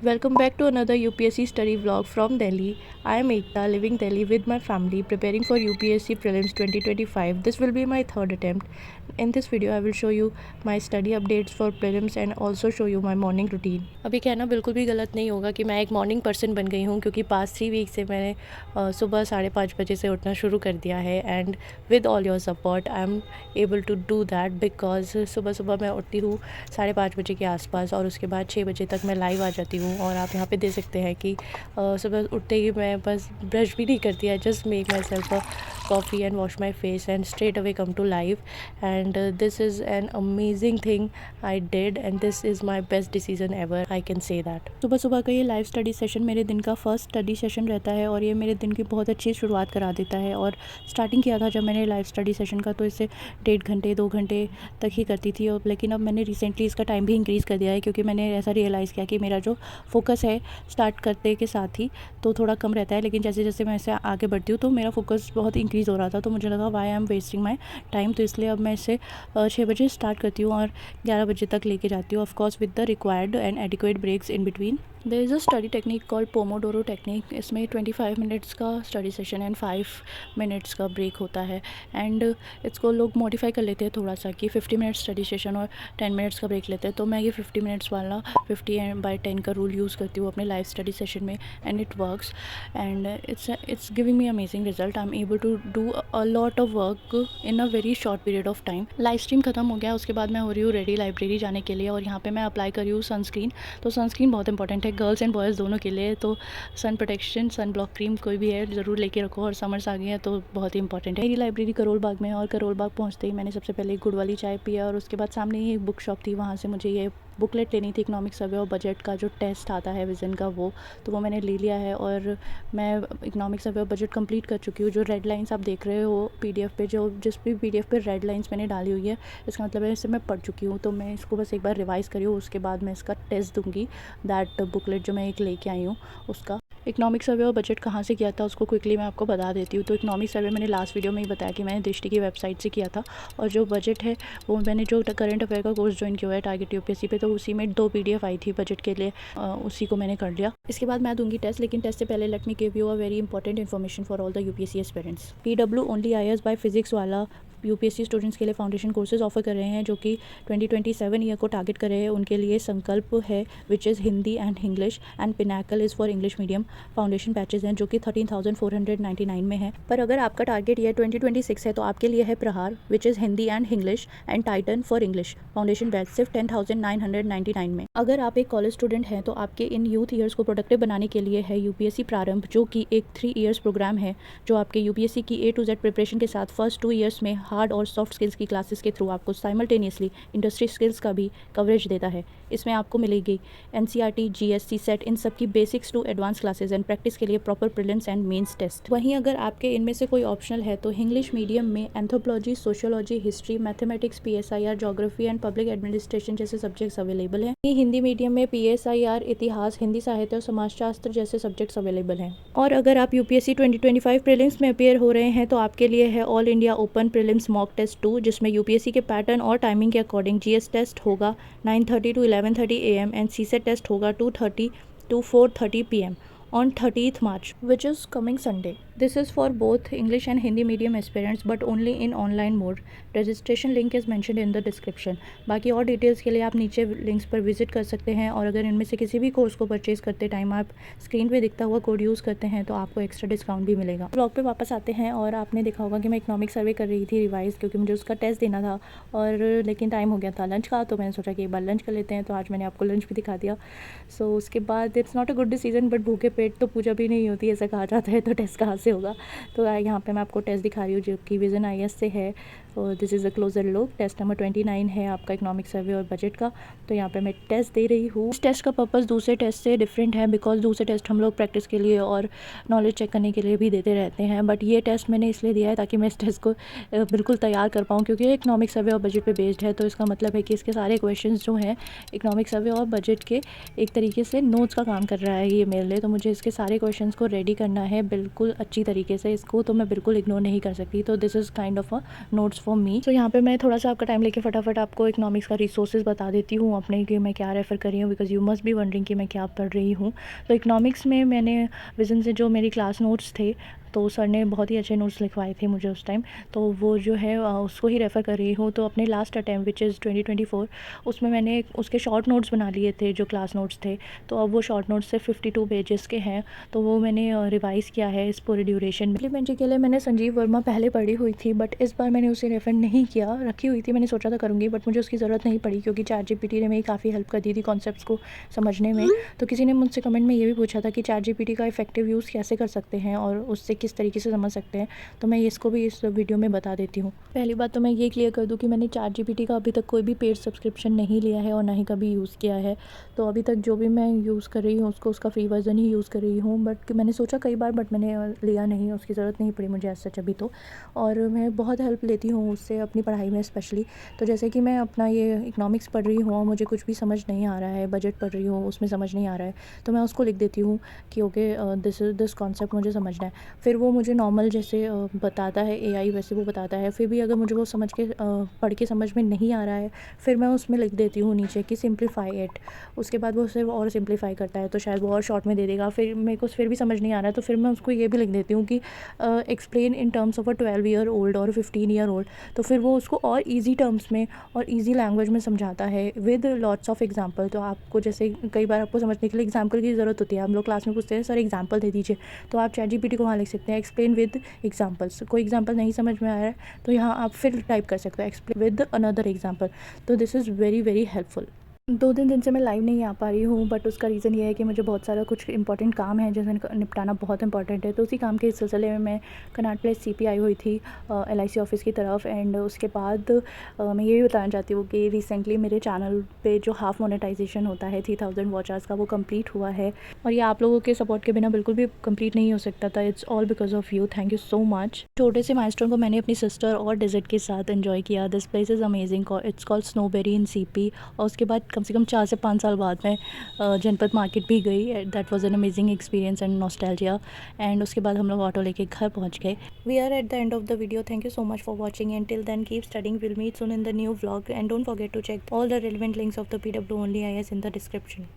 Welcome back to another UPSC study vlog from Delhi. I am Ekta, living Delhi with my family, preparing for UPSC Prelims 2025. This will be my third attempt. In this video, I will show you my study updates for Prelims and also show you my morning routine. अभी कहना बिल्कुल भी गलत नहीं होगा कि मैं एक मॉर्निंग पर्सन बन गई हूँ, क्योंकि पास्ट 3 वीक से मैंने सुबह 5:30 बजे से उठना शुरू कर दिया है. And with all your support I am able to do that, because सुबह सुबह मैं उठती हूँ 5:30 बजे के आसपास और उसके बाद 6 बजे तक मैं लाइव आ जाती हूँ. और आप यहाँ पे देख सकते हैं कि सुबह उठते ही मैं बस ब्रश भी नहीं करती है, just make myself a coffee and wash my face and straight away come to live. And this is an amazing thing I did and this is my best decision ever, I can say that. सुबह सुबह का ये live study session मेरे दिन का first study session रहता है और ये मेरे दिन की बहुत अच्छी शुरुआत करा देता है. और स्टार्टिंग किया था जब मैंने लाइव स्टडी सेशन का, तो इससे 1.5 घंटे 2 घंटे तक ही करती थी. और लेकिन अब मैंने रिसेंटली इसका टाइम भी इंक्रीज़ कर दिया है, क्योंकि मैंने ऐसा रियलाइज़ किया कि मेरा जो फोकस है स्टार्ट करते के साथ ही तो थोड़ा कम रहता है, लेकिन जैसे जैसे मैं इससे आगे बढ़ती हूँ तो मेरा फोकस बहुत इंक्रीज़ हो रहा था. तो मुझे लगा why I am wasting my time, तो इसलिए अब मैं इसे 6 बजे स्टार्ट करती हूँ और 11 बजे तक लेके जाती हूँ, of course with the required and adequate breaks in between. There is a study technique called pomodoro technique. इसमें 25 मिनट्स का स्टडी सेशन एंड 5 मिनट्स का ब्रेक होता है. एंड इसको लोग मॉडिफाई कर लेते हैं थोड़ा सा कि 50 मिनट्स स्टडी सेशन और 10 मिनट्स का ब्रेक लेते हैं. तो मैं ये 50 मिनट्स वाला 50/10 का रूल यूज़ करती हूँ अपने लाइव स्टडी सेशन में, and it works and it's giving me amazing result. I am able to do a lot of work in a very short period of time. Live stream खत्म हो गया, उसके बाद मैं हो रही हूँ रेडी लाइब्रेरी जाने के लिए. और यहाँ पे मैं अप्लाई कर रही हूँ सनस्क्रीन. तो सनस्क्रीन बहुत इंपॉर्टेंट है गर्ल्स एंड बॉयज़ दोनों के लिए. तो sun protection, sun block cream कोई भी है ज़रूर लेके रखो, और समर्स आ गए हैं तो बहुत ही इंपॉर्टेंट है. मेरी लाइब्रेरी करोल बाग में है और करोल बाग पहुँचते ही मैंने सबसे पहले गुड़ वाली चाय पिया, और उसके बाद सामने ही एक बुक शॉप थी, वहाँ से मुझे ये बुकलेट लेनी थी इकोनॉमिक सर्वे और बजट का जो टेस्ट आता है विज़न का, वो मैंने ले लिया है. और मैं इकोनॉमिक सर्वे और बजट कंप्लीट कर चुकी हूँ. जो रेड लाइंस आप देख रहे हो पीडीएफ पे, जिस भी पीडीएफ पे रेड लाइंस मैंने डाली हुई है, इसका मतलब है इसे मैं पढ़ चुकी हूँ. तो मैं इसको बस एक बार रिवाइज़ करी हूँ, उसके बाद मैं इसका टेस्ट दूँगी. दैट बुकलेट जो मैं एक लेके आई हूँ उसका. इकोनॉमिक सर्वे और बजट कहाँ से किया था उसको क्विकली मैं आपको बता देती हूँ. तो इकोनॉमिक सर्वे मैंने लास्ट वीडियो में ही बताया कि मैंने दृष्टि की वेबसाइट से किया था, और जो बजट है वो मैंने जो करंट अफेयर का कोर्स ज्वाइन किया है टारगेट यूपीएससी पे, तो उसी में 2 पीडीएफ आई थी बजट के लिए, उसी को मैंने कर लिया. इसके बाद मैं दूंगी टेस्ट, लेकिन टेस्ट से पहले let me give you a very important information for all the UPSC aspirants. PW only IAS by physics Wallah UPSC students के लिए फाउंडेशन कोर्सेज ऑफर कर रहे हैं, जो कि 2027 ईयर को टारगेट कर रहे हैं. उनके लिए संकल्प है which is Hindi and English, and Pinnacle is for English medium. Foundation batches हैं जो कि 13,499 में है. पर अगर आपका टारगेट ईयर 2026 है तो आपके लिए है प्रहार which is Hindi and English, and Titan for English. Foundation batch सिर्फ 10,999 में. अगर आप एक कॉलेज स्टूडेंट हैं तो आपके इन यूथ ईयर्स को प्रोडक्टिव बनाने के लिए है यूपीएससी प्रारंभ, जो कि एक 3 ईयर्स प्रोग्राम है, जो आपके यूपीएससी की A to Z प्रिपरेशन के साथ फर्स्ट 2 ईयर्स में हार्ड और सॉफ्ट स्किल्स की क्लासेस के थ्रू आपको साइमल्टेनियसली इंडस्ट्री स्किल्स का भी कवरेज देता है. इसमें आपको मिलेगी एनसीईआरटी, जीएस, सीसेट, इन सब की basics to advance classes and practice के लिए proper prelims and mains test. वहीं अगर आपके इनमें से कोई ऑप्शनल है तो इंग्लिश मीडियम में anthropology, sociology, history, mathematics, PSIR, geography and public administration जैसे सब्जेक्ट्स अवेलेबल हैं. हिंदी मीडियम में पीएसआईआर, इतिहास, हिंदी साहित्य और समाजशास्त्र जैसे सब्जेक्ट्स अवेलेबल हैं. और अगर आप यूपीएससी 2025 प्रीलिम्स में अपेयर हो रहे हैं तो आपके लिए है all India open prelims mock test 2, जिसमें यूपीएससी के पैटर्न और टाइमिंग के अकॉर्डिंग जीएस टेस्ट होगा 9:30 to 11:30 AM and CSAT test होगा 2:30 to 4:30 PM on 30th March, which is coming Sunday. This is for both English and Hindi medium aspirants, but only in online mode. Registration link is mentioned in the description. बाकी और details के लिए आप नीचे links पर visit कर सकते हैं, और अगर इनमें से किसी भी कोर्स को परचेज़ करते टाइम आप स्क्रीन पे दिखता हुआ कोड यूज़ करते हैं तो आपको एक्स्ट्रा डिस्काउंट भी मिलेगा. ब्लॉग पे वापस आते हैं, और आपने देखा होगा कि मैं इकोनॉमिक सर्वे कर रही थी रिवाइज़, क्योंकि मुझे उसका टेस्ट देना था, और लेकिन टाइम हो गया था लंच का, तो मैंने सोचा कि एक बार लंच कर लेते हैं. तो आज मैंने आपको लंच भी दिखा दिया. सो उसके बाद it's not a good decision, but भूखे पेट तो पूजा भी नहीं होती, ऐसा कहा जाता है, तो टेस्ट कहाँ से होगा. तो यहाँ पे मैं आपको टेस्ट दिखा रही हूँ जो कि विज़न आईएएस से है. और this is a closer look. Test number 29 है आपका इकोनॉमिक सर्वे और बजट का. तो यहाँ पे मैं टेस्ट दे रही हूँ. इस टेस्ट का पर्पस दूसरे टेस्ट से डिफरेंट है, बिकॉज दूसरे टेस्ट हम लोग प्रैक्टिस के लिए और नॉलेज चेक करने के लिए भी देते रहते हैं, बट ये टेस्ट मैंने इसलिए दिया है ताकि मैं इस टेस्ट को बिल्कुल तैयार कर पाऊँ, क्योंकि ये इकोनॉमिक सर्वे और बजट पे बेस्ड है. तो इसका मतलब है कि इसके सारे क्वेश्चन जो हैं इकोनॉमिक सर्वे और बजट के एक तरीके से नोट्स का काम कर रहा है ये मेरे लिए. तो मुझे मुझे इसके सारे क्वेश्चंस को रेडी करना है बिल्कुल अच्छी तरीके से, इसको तो मैं बिल्कुल इग्नोर नहीं कर सकती। तो this is kind of a notes for me. तो यहाँ पे मैं थोड़ा सा आपका टाइम लेके फटाफट आपको इकोनॉमिक्स का रिसोर्सेज बता देती हूँ अपने, कि मैं क्या रेफ़र कर रही हूँ, because you must be wondering कि मैं क्या पढ़ रही हूँ। तो इकोनॉमिक्स में मैंने विज़न से जो मेरी क्लास नोट्स थे, तो सर ने बहुत ही अच्छे नोट्स लिखवाए थे मुझे उस टाइम, तो वो जो है उसको ही रेफ़र कर रही हूँ। तो अपने लास्ट अटेम्प्ट विच इज़ 2024, उसमें मैंने उसके शॉर्ट नोट्स बना लिए थे जो क्लास नोट्स थे। तो अब वो शॉर्ट नोट्स से 52 पेजेस के हैं, तो वो मैंने रिवाइज़ किया है इस पूरे ड्यूरेशन में। सप्लीमेंट्री के लिए मैंने संजीव वर्मा पहले पढ़ी हुई थी, बट इस बार मैंने उसे रेफ़र नहीं किया, रखी हुई थी, मैंने सोचा था करूँगी, बट मुझे उसकी ज़रूरत नहीं पड़ी क्योंकि ChatGPT ने मेरी काफ़ी हेल्प कर दी थी कॉन्सेप्ट्स को समझने में। तो किसी ने मुझसे कमेंट में ये भी पूछा था कि ChatGPT का इफ़ेक्टिव यूज़ कैसे कर सकते हैं और उससे किस तरीके से समझ सकते हैं, तो मैं इसको भी इस वीडियो में बता देती हूँ। पहली बात तो मैं ये क्लियर कर दूँ कि मैंने ChatGPT का अभी तक कोई भी पेड सब्सक्रिप्शन नहीं लिया है और ना ही कभी यूज़ किया है। तो अभी तक जो भी मैं यूज़ कर रही हूँ उसका फ्री वर्ज़न ही यूज़ कर रही हूँ, बट मैंने सोचा कई बार, बट मैंने लिया नहीं, उसकी ज़रूरत नहीं पड़ी मुझे एज़ सच अभी तो। और मैं बहुत हेल्प लेती हूँ उससे अपनी पढ़ाई में स्पेशली। तो जैसे कि मैं अपना ये इकोनॉमिक्स पढ़ रही हूँ और मुझे कुछ भी समझ नहीं आ रहा है, बजट पढ़ रही हूँ उसमें समझ नहीं आ रहा है, तो मैं उसको लिख देती हूँ कि ओके दिस कॉन्सेप्ट मुझे समझना है। फिर वो मुझे नॉर्मल जैसे बताता है AI, वैसे वो बताता है। फिर भी अगर मुझे वो समझ के पढ़ के समझ में नहीं आ रहा है, फिर मैं उसमें लिख देती हूँ नीचे कि सिंप्लीफाई इट। उसके बाद वो सिर्फ और सिंप्लीफाई करता है, तो शायद वो और शॉर्ट में दे देगा। फिर मेरे को फिर भी समझ नहीं आ रहा है, तो फिर मैं उसको ये भी लिख देती हूँ कि explain in terms of a 12 year old और 15 ईयर ओल्ड। तो फिर वो उसको और ईजी टर्म्स में और ईजी लैंग्वेज में समझाता है विद लॉट्स ऑफ एग्जाम्पल। तो आपको जैसे कई बार आपको समझने के लिए एग्जाम्पल की ज़रूरत होती है, हम लोग क्लास में पूछते हैं सर एग्जाम्पल दे दीजिए, तो आप ChatGPT को वहाँ लिख सकते हैं एक्सप्लेन विद एग्जाम्पल्स। कोई एग्जाम्पल नहीं समझ में आ रहा है तो यहाँ आप फिर टाइप कर सकते हो एक्सप्लेन विद अनदर एग्जाम्पल। तो this is very very helpful. 2-3 दिन से मैं लाइव नहीं आ पा रही हूँ, बट उसका रीज़न ये है कि मुझे बहुत सारा कुछ इंपॉर्टेंट काम है जिसे निपटाना बहुत इंपॉर्टेंट है। तो उसी काम के सिलसिले में मैं कनॉट प्लेस CP आई हुई थी LIC ऑफिस की तरफ। एंड उसके बाद मैं ये भी बताना चाहती हूँ कि रिसेंटली मेरे चैनल पे जो हाफ मोनेटाइजेशन होता है 3000 वॉच आवर्स का, वो कंप्लीट हुआ है। और ये आप लोगों के सपोर्ट के बिना बिल्कुल भी कंप्लीट नहीं हो सकता था। It's all because of you, thank you so much. छोटे से माइलस्टोन को मैंने अपनी सिस्टर और डिजिट के साथ एंजॉय किया। This place is amazing, it's called snobbery in CP। और उसके बाद कम से कम 4 से 5 साल बाद मैं जनपद मार्केट भी गई। That was an amazing experience and nostalgia. And उसके बाद हम लोग ऑटो लेके घर पहुंच गए। We are at the end of the video, thank you so much for watching and till then keep studying, will meet soon in the new vlog and don't forget to check all the relevant links of the PW Only IAS in the description.